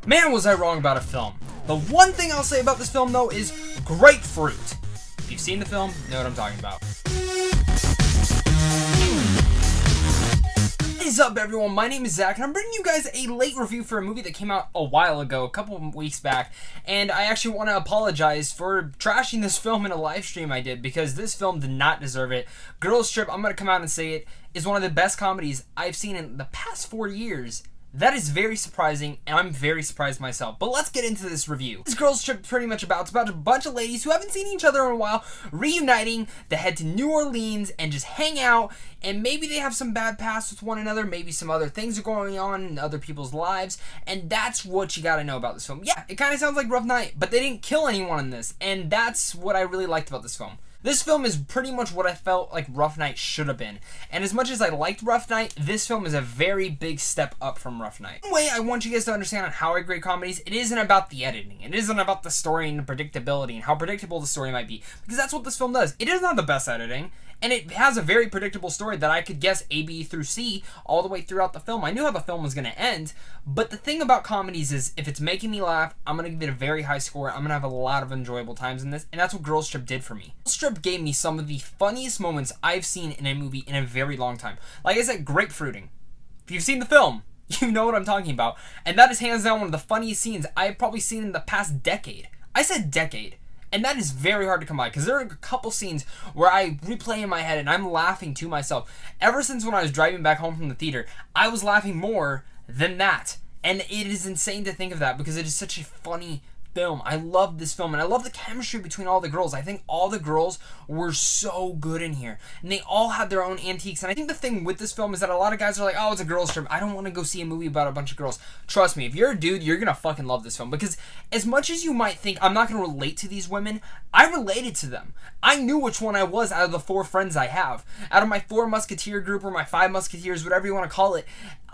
Man, was I wrong about a film. The one thing I'll say about this film, though, is grapefruit. If you've seen the film, you know what I'm talking about. What is up, everyone? My name is Zach, and I'm bringing you guys a late review for a movie that came out a while ago, a couple of weeks back, and I actually want to apologize for trashing this film in a live stream I did, because this film did not deserve it. Girls Trip, I'm going to come out and say it, is one of the best comedies I've seen in the past 4 years. That is very surprising, and I'm very surprised myself. But let's get into this review. This Girls Trip is pretty much it's about a bunch of ladies who haven't seen each other in a while, reuniting to head to New Orleans and just hang out, and maybe they have some bad past with one another, maybe some other things are going on in other people's lives, and that's what you gotta know about this film. Yeah, it kind of sounds like Rough Night, but they didn't kill anyone in this, and that's what I really liked about this film. This film is pretty much what I felt like Rough Night should have been. And as much as I liked Rough Night, this film is a very big step up from Rough Night. One way I want you guys to understand on how I grade comedies, it isn't about the editing. It isn't about the story and the predictability and how predictable the story might be. Because that's what this film does. It doesn't have the best editing. And it has a very predictable story that I could guess A, B through C all the way throughout the film. I knew how the film was going to end, but the thing about comedies is if it's making me laugh, I'm going to give it a very high score. I'm going to have a lot of enjoyable times in this, and that's what Girls Trip did for me. Girls Trip gave me some of the funniest moments I've seen in a movie in a very long time. Like I said, grapefruiting. If you've seen the film, you know what I'm talking about. And that is hands down one of the funniest scenes I've probably seen in the past decade. I said decade. And that is very hard to come by, because there are a couple scenes where I replay in my head and I'm laughing to myself. Ever since when I was driving back home from the theater, I was laughing more than that. And it is insane to think of that, because it is such a funny film. I love this film, and I love the chemistry between all the girls. I think all the girls were so good in here, and they all had their own antiques. And I think the thing with this film is that a lot of guys are like, oh, it's a girls trip, I don't want to go see a movie about a bunch of girls. Trust me, if you're a dude, you're gonna fucking love this film, because as much as you might think I'm not gonna relate to these women, I related to them. I knew which one I was out of the 4 friends I have. Out of my 4 musketeer group, or my 5 musketeers, whatever you want to call it,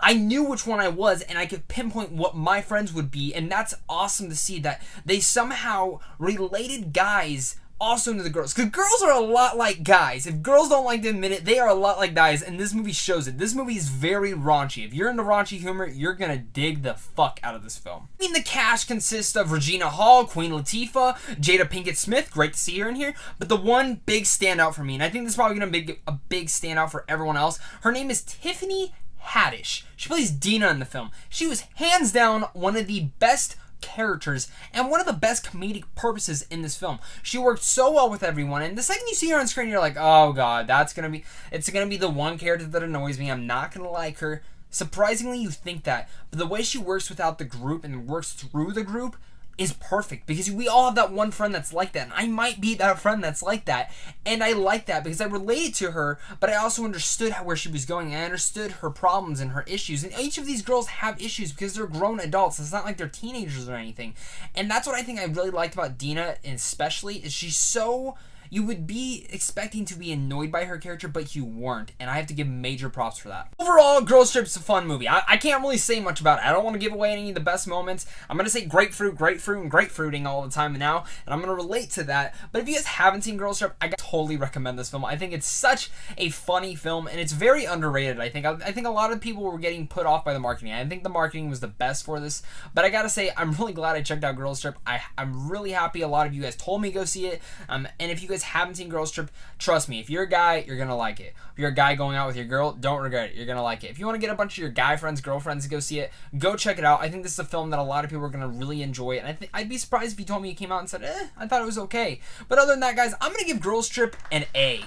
I knew which one I was, and I could pinpoint what my friends would be, and that's awesome to see that they somehow related guys also into the girls. Because girls are a lot like guys. If girls don't like to admit it, they are a lot like guys, and this movie shows it. This movie is very raunchy. If you're into raunchy humor, you're gonna dig the fuck out of this film. I mean, the cast consists of Regina Hall, Queen Latifah, Jada Pinkett-Smith, great to see her in here, but the one big standout for me, and I think this is probably gonna be a big standout for everyone else, her name is Tiffany Haddish. She plays Dina in the film. She was hands down one of the best characters and one of the best comedic purposes in this film. She worked so well with everyone, and the second you see her on screen, you're like, oh god, it's gonna be the one character that annoys me. I'm not gonna like her. Surprisingly, you think that, but the way she works without the group and works through the group is perfect, because we all have that one friend that's like that, and I might be that friend that's like that, and I like that because I related to her, but I also understood where she was going. I understood her problems and her issues, and each of these girls have issues because they're grown adults. It's not like they're teenagers or anything, and that's what I think I really liked about Dina, especially, is she's so... You would be expecting to be annoyed by her character, but you weren't, and I have to give major props for that. Overall, Girls Trip's a fun movie. I can't really say much about it. I don't want to give away any of the best moments. I'm going to say grapefruit, grapefruit, and grapefruiting all the time now, and I'm going to relate to that. But if you guys haven't seen Girls Trip, I totally recommend this film. I think it's such a funny film, and it's very underrated, I think. I think a lot of people were getting put off by the marketing. I think the marketing was the best for this, but I gotta say, I'm really glad I checked out Girls Trip. I'm really happy a lot of you guys told me to go see it, and if you guys haven't seen Girls Trip, trust me, if you're a guy, you're gonna like it. If you're a guy going out with your girl, don't regret it. You're gonna like it. If you want to get a bunch of your guy friends, girlfriends to go see it, go check it out. I think this is a film that a lot of people are gonna really enjoy, and I'd be surprised if you told me you came out and said, I thought it was okay. But other than that, guys, I'm gonna give Girls Trip an A.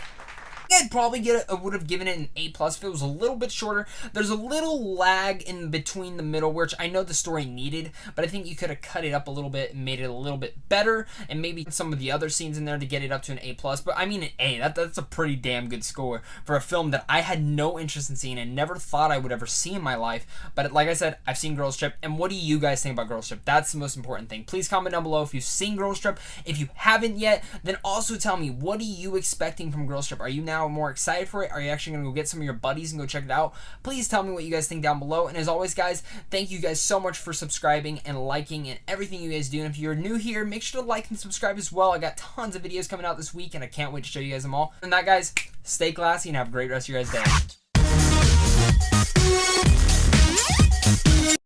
I'd probably would have given it an A+ if it was a little bit shorter. There's a little lag in between the middle, which I know the story needed, but I think you could have cut it up a little bit and made it a little bit better, and maybe some of the other scenes in there to get it up to an A+. But I mean an A. That's a pretty damn good score for a film that I had no interest in seeing and never thought I would ever see in my life. But like I said, I've seen Girls Trip, and what do you guys think about Girls Trip? That's the most important thing. Please comment down below if you've seen Girls Trip. If you haven't yet, then also tell me, what are you expecting from Girls Trip? Are you now more excited for it? Are you actually going to go get some of your buddies and go check it out? Please tell me what you guys think down below. And as always, guys, thank you guys so much for subscribing and liking and everything you guys do. And if you're new here, make sure to like and subscribe as well. I got tons of videos coming out this week, and I can't wait to show you guys them all. And that, guys, stay classy and have a great rest of your guys' day.